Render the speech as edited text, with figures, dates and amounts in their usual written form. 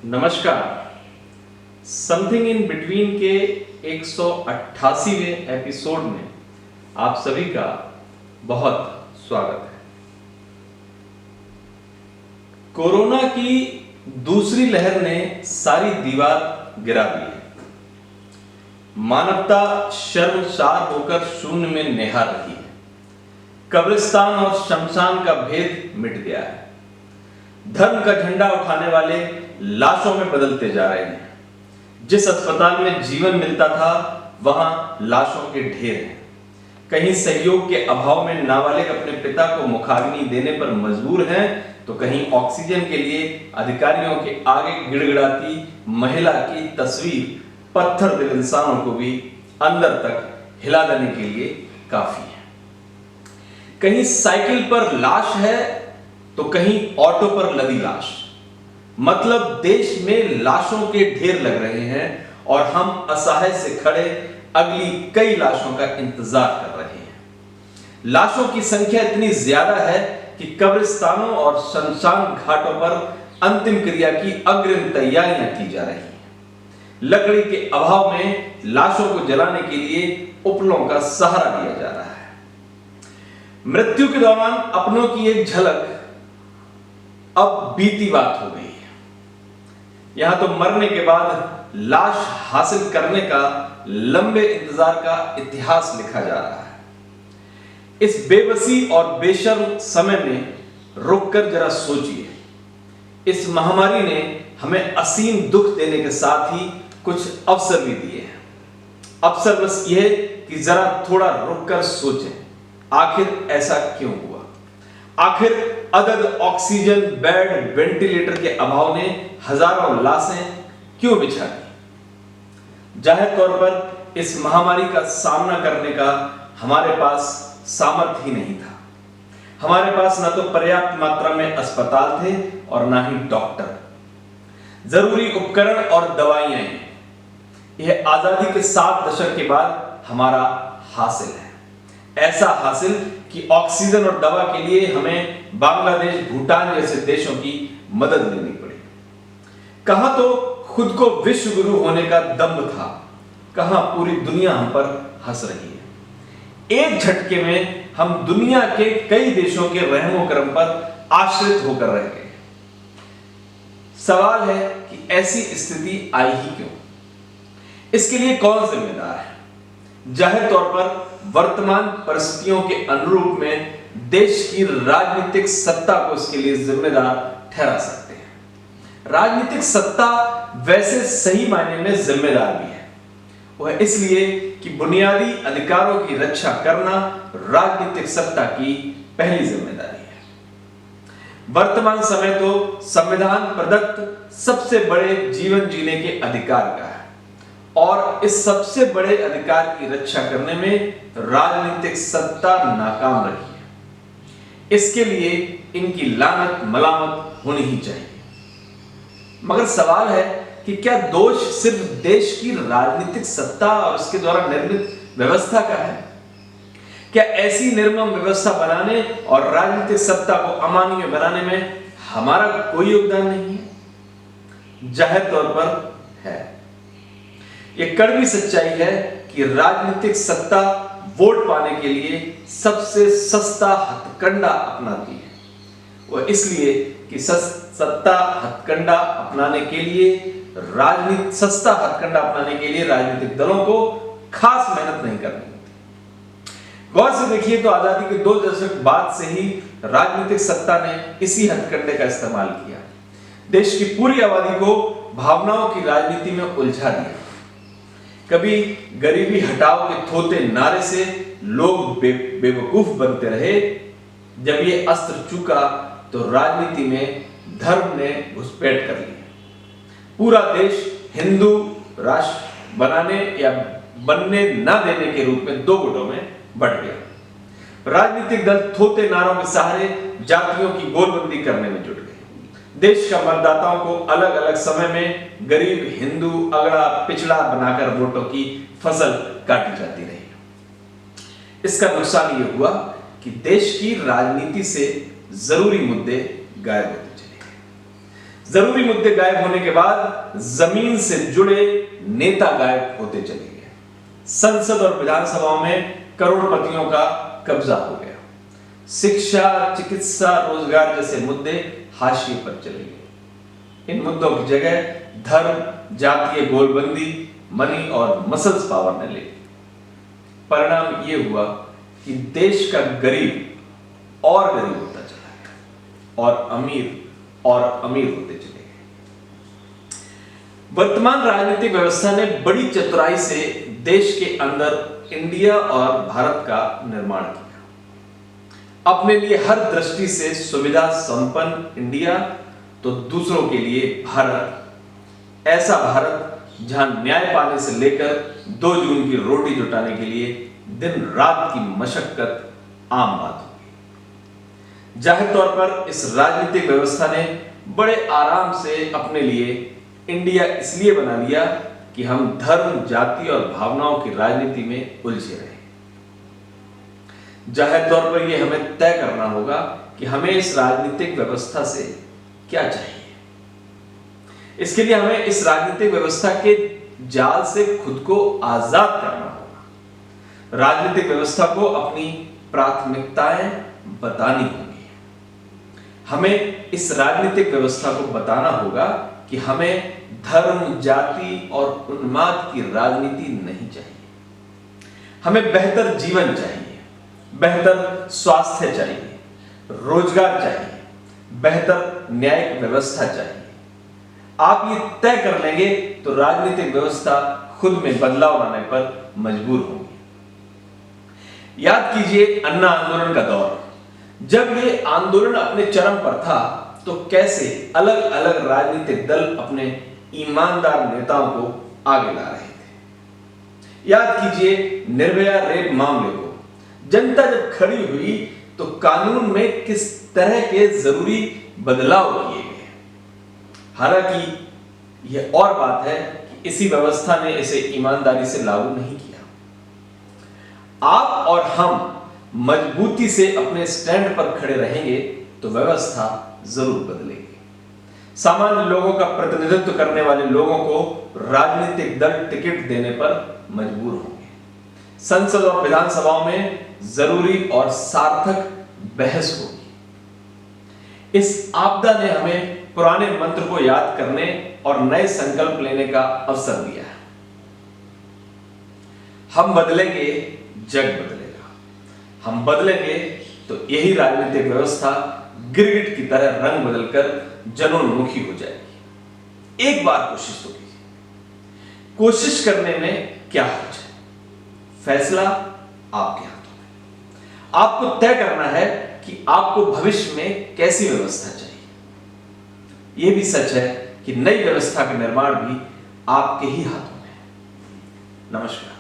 नमस्कार। Something in between के 188वें episode में आप सभी का बहुत स्वागत है। कोरोना की दूसरी लहर ने सारी दीवार गिरा दी है। मानवता शर्मसार होकर शून्य में निहार रही है। कब्रिस्तान और शमशान का भेद मिट गया है। धर्म का झंडा उठाने वाले लाशों में बदलते जा रहे हैं। जिस अस्पताल में जीवन मिलता था वहां लाशों के ढेर हैं। कहीं सहयोग के अभाव में नाबालिग अपने पिता को मुखाग्नि देने पर मजबूर हैं, तो कहीं ऑक्सीजन के लिए अधिकारियों के आगे गिड़गिड़ाती महिला की तस्वीर पत्थर दिल इंसानों को भी अंदर तक हिला देने के लिए काफी है। कहीं साइकिल पर लाश है तो कहीं ऑटो पर लदी लाश। मतलब देश में लाशों के ढेर लग रहे हैं और हम असहाय से खड़े अगली कई लाशों का इंतजार कर रहे हैं। लाशों की संख्या इतनी ज्यादा है कि कब्रिस्तानों और शमशान घाटों पर अंतिम क्रिया की अग्रिम तैयारियां की जा रही हैं। लकड़ी के अभाव में लाशों को जलाने के लिए उपलों का सहारा लिया जा रहा है। मृत्यु के दौरान अपनों की एक झलक अब बीती बात हो गई है। यहां तो मरने के बाद लाश हासिल करने का लंबे इंतजार का इतिहास लिखा जा रहा है। इस बेबसी और बेशर्म समय में रुककर जरा सोचिए। इस महामारी ने हमें असीम दुख देने के साथ ही कुछ अवसर भी दिए हैं। अवसर बस यह कि जरा थोड़ा रुककर सोचें, आखिर ऐसा क्यों हुआ? आखिर अदद ऑक्सीजन बेड वेंटिलेटर के अभाव ने हजारों लाशें क्यों बिछा दी? जाहिर तौर पर इस महामारी का सामना करने का हमारे पास सामर्थ्य ही नहीं था। हमारे पास न तो पर्याप्त मात्रा में अस्पताल थे और ना ही डॉक्टर। जरूरी उपकरण और दवाइयां हैं। यह आजादी के 7 दशक के बाद हमारा हासिल है। ऐसा हासिल कि ऑक्सीजन और दवा के लिए हमें बांग्लादेश, भूटान जैसे देशों की मदद लेनी पड़ी। कहां तो खुद को विश्व गुरु होने का दम्भ था, कहां पूरी दुनिया हम पर हंस रही है। एक झटके में हम दुनिया के कई देशों के रहमो करम पर आश्रित होकर रह गए। सवाल है कि ऐसी स्थिति आई ही क्यों? इसके लिए कौन जिम्मेदार है? जाहिर तौर पर वर्तमान परिस्थितियों के अनुरूप में देश की राजनीतिक सत्ता को इसके लिए जिम्मेदार ठहरा सकते हैं। राजनीतिक सत्ता वैसे सही मायने में जिम्मेदार भी है। वह इसलिए कि बुनियादी अधिकारों की रक्षा करना राजनीतिक सत्ता की पहली जिम्मेदारी है। वर्तमान समय तो संविधान प्रदत्त सबसे बड़े जीवन जीने के अधिकार का है और इस सबसे बड़े अधिकार की रक्षा करने में राजनीतिक सत्ता नाकाम रही है। इसके लिए इनकी लानत मलामत होनी ही चाहिए। मगर सवाल है कि क्या दोष सिर्फ देश की राजनीतिक सत्ता और उसके द्वारा निर्मित व्यवस्था का है? क्या ऐसी निर्मम व्यवस्था बनाने और राजनीतिक सत्ता को अमानवीय बनाने में हमारा कोई योगदान नहीं है? जाहिर तौर पर है। यह कड़वी सच्चाई है कि राजनीतिक सत्ता वोट पाने के लिए सबसे सस्ता हथकंडा अपनाती है। वह इसलिए कि सस्ता हथकंडा अपनाने के लिए राजनीतिक दलों को खास मेहनत नहीं करनी होती। गौर से देखिए तो आजादी के 2 दशक बाद से ही राजनीतिक सत्ता ने इसी हथकंडे का इस्तेमाल किया। देश की पूरी आबादी को भावनाओं की राजनीति में उलझा दिया। कभी गरीबी हटाओ के थोते नारे से लोग बेवकूफ बनते रहे। जब ये अस्त्र चूका तो राजनीति में धर्म ने घुसपैठ कर ली। पूरा देश हिंदू राष्ट्र बनाने या बनने ना देने के रूप में 2 गुटों में बंट गया। राजनीतिक दल थोते नारों के सहारे जातियों की गोलबंदी करने में जुट गए। देश का मतदाताओं को अलग अलग समय में गरीब, हिंदू, अगड़ा, पिछड़ा बनाकर वोटों की फसल काटी जाती रही। इसका नुकसान यह हुआ कि देश की राजनीति से जरूरी मुद्दे गायब होते चले गए। जरूरी मुद्दे गायब होने के बाद जमीन से जुड़े नेता गायब होते चले गए। संसद और विधानसभाओं में करोड़पतियों का कब्जा हो गया। शिक्षा, चिकित्सा, रोजगार जैसे मुद्दे हाशिए पर चले गए। इन मुद्दों की जगह धर्म, जातीय गोलबंदी, मनी और मसल्स पावर ने ले ली। परिणाम यह हुआ कि देश का गरीब और गरीब होता चला गया और अमीर होते चले गए। वर्तमान राजनीतिक व्यवस्था ने बड़ी चतुराई से देश के अंदर इंडिया और भारत का निर्माण किया। अपने लिए हर दृष्टि से सुविधा संपन्न इंडिया तो दूसरों के लिए भारत, ऐसा भारत जहां न्याय पाने से लेकर 2 जून की रोटी जुटाने के लिए दिन रात की मशक्कत आम बात हो गई। जाहिर तौर पर इस राजनीतिक व्यवस्था ने बड़े आराम से अपने लिए इंडिया इसलिए बना लिया कि हम धर्म, जाति और भावनाओं की राजनीति में उलझे रहे। जाहिर तौर पर यह हमें तय करना होगा कि हमें इस राजनीतिक व्यवस्था से क्या चाहिए। इसके लिए हमें इस राजनीतिक व्यवस्था के जाल से खुद को आजाद करना होगा। राजनीतिक व्यवस्था को अपनी प्राथमिकताएं बतानी होंगी। हमें इस राजनीतिक व्यवस्था को बताना होगा कि हमें धर्म, जाति और उन्माद की राजनीति नहीं चाहिए। हमें बेहतर जीवन चाहिए, बेहतर स्वास्थ्य चाहिए, रोजगार चाहिए, बेहतर न्यायिक व्यवस्था चाहिए। आप ये तय कर लेंगे तो राजनीतिक व्यवस्था खुद में बदलाव लाने पर मजबूर होगी। याद कीजिए अन्ना आंदोलन का दौर। जब ये आंदोलन अपने चरम पर था तो कैसे अलग अलग राजनीतिक दल अपने ईमानदार नेताओं को आगे ला रहे थे। याद कीजिए निर्भया रेप मामले को। जनता जब खड़ी हुई तो कानून में किस तरह के जरूरी बदलाव किए गए। हालांकि यह और बात है कि इसी व्यवस्था ने इसे ईमानदारी से लागू नहीं किया। आप और हम मजबूती से अपने स्टैंड पर खड़े रहेंगे तो व्यवस्था जरूर बदलेगी। सामान्य लोगों का प्रतिनिधित्व करने वाले लोगों को राजनीतिक दल टिकट देने पर मजबूर होंगे। संसद और विधानसभाओं में जरूरी और सार्थक बहस होगी। इस आपदा ने हमें पुराने मंत्र को याद करने और नए संकल्प लेने का अवसर दिया है। हम बदलेंगे, जग बदलेगा। हम बदलेंगे तो यही राजनीतिक व्यवस्था गिरगिट की तरह रंग बदलकर जनोन्मुखी हो जाएगी। एक बार कोशिश तो कीजिए। कोशिश करने में क्या हो जाए, फैसला आपके हाथों में। आपको तय करना है कि आपको भविष्य में कैसी व्यवस्था चाहिए। यह भी सच है कि नई व्यवस्था का निर्माण भी आपके ही हाथों में है। नमस्कार।